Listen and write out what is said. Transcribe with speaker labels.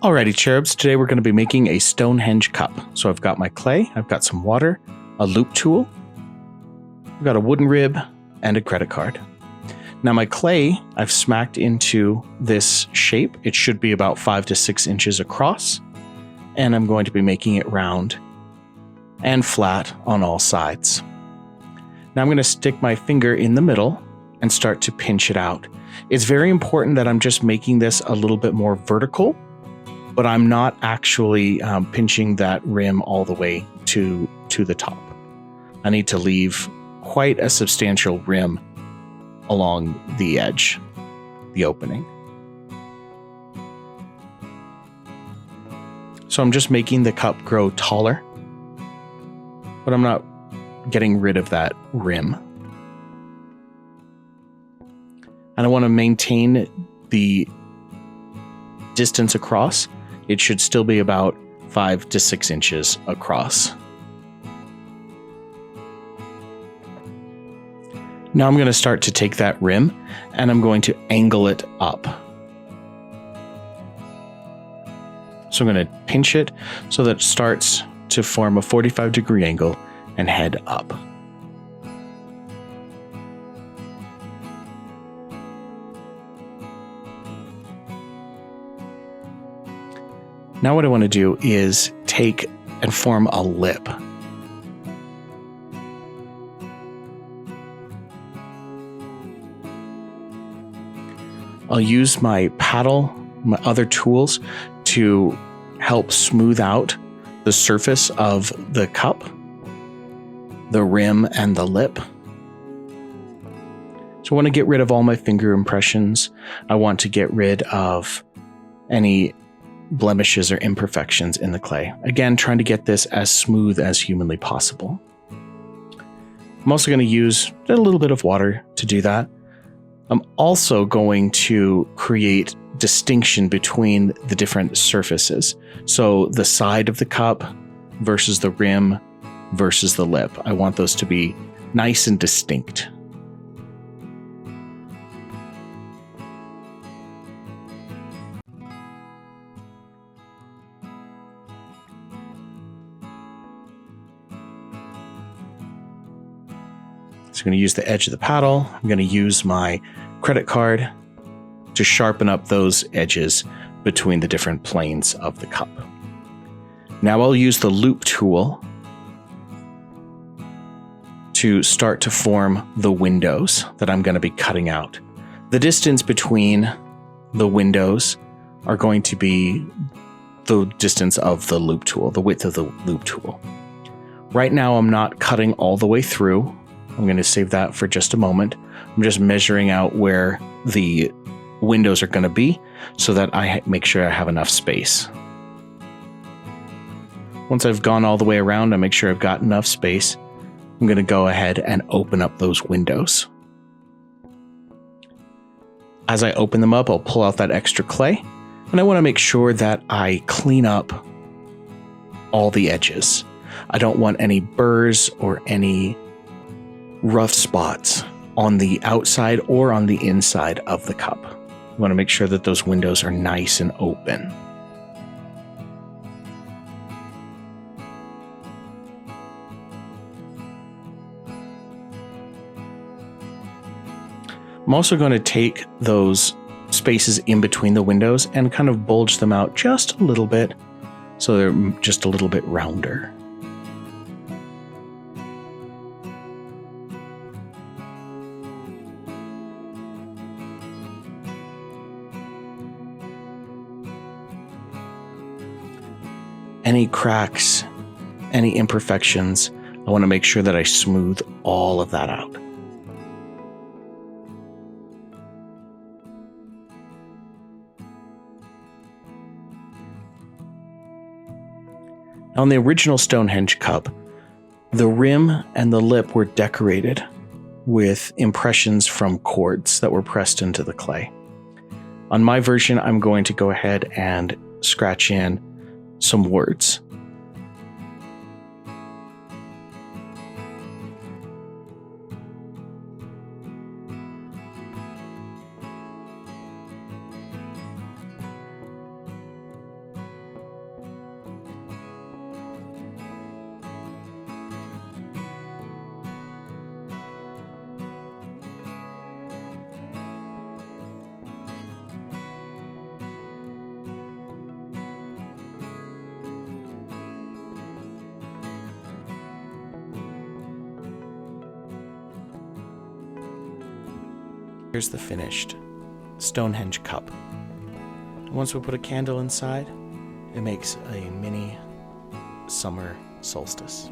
Speaker 1: Alrighty, cherubs, today we're going to be making a Stonehenge cup. So I've got my clay, I've got some water, a loop tool, I've got a wooden rib, and a credit card. Now my clay, I've smacked into this shape. It should be about 5 to 6 inches across, and I'm going to be making it round and flat on all sides. Now I'm going to stick my finger in the middle and start to pinch it out. It's very important that I'm just making this a little bit more vertical, but I'm not actually pinching that rim all the way to the top. I need to leave quite a substantial rim along the edge, the opening. So I'm just making the cup grow taller, but I'm not getting rid of that rim. And I want to maintain the distance across. It should still be about 5 to 6 inches across. Now I'm going to start to take that rim and I'm going to angle it up. So I'm going to pinch it so that it starts to form a 45-degree angle and head up. Now what I want to do is take and form a lip. I'll use my paddle, my other tools, to help smooth out the surface of the cup, the rim, and the lip. So I want to get rid of all my finger impressions. I want to get rid of any blemishes or imperfections in the clay. Again, trying to get this as smooth as humanly possible. I'm also going to use a little bit of water to do that. I'm also going to create distinction between the different surfaces. So the side of the cup versus the rim versus the lip. I want those to be nice and distinct. So I'm going to use the edge of the paddle. I'm going to use my credit card to sharpen up those edges between the different planes of the cup. Now I'll use the loop tool to start to form the windows that I'm going to be cutting out. The distance between the windows are going to be the distance of the loop tool, the width of the loop tool. Right now I'm not cutting all the way through. I'm going to save that for just a moment. I'm just measuring out where the windows are going to be so that I make sure I have enough space. Once I've gone all the way around, I make sure I've got enough space. I'm going to go ahead and open up those windows. As I open them up, I'll pull out that extra clay, and I want to make sure that I clean up all the edges. I don't want any burrs or any rough spots on the outside or on the inside of the cup. You want to make sure that those windows are nice and open. I'm also going to take those spaces in between the windows and kind of bulge them out just a little bit so they're just a little bit rounder. Any cracks, any imperfections, I want to make sure that I smooth all of that out. On the original Stonehenge cup, the rim and the lip were decorated with impressions from cords that were pressed into the clay. On my version, I'm going to go ahead and scratch in some words. Here's the finished Stonehenge Cup. Once we put a candle inside, it makes a mini summer solstice.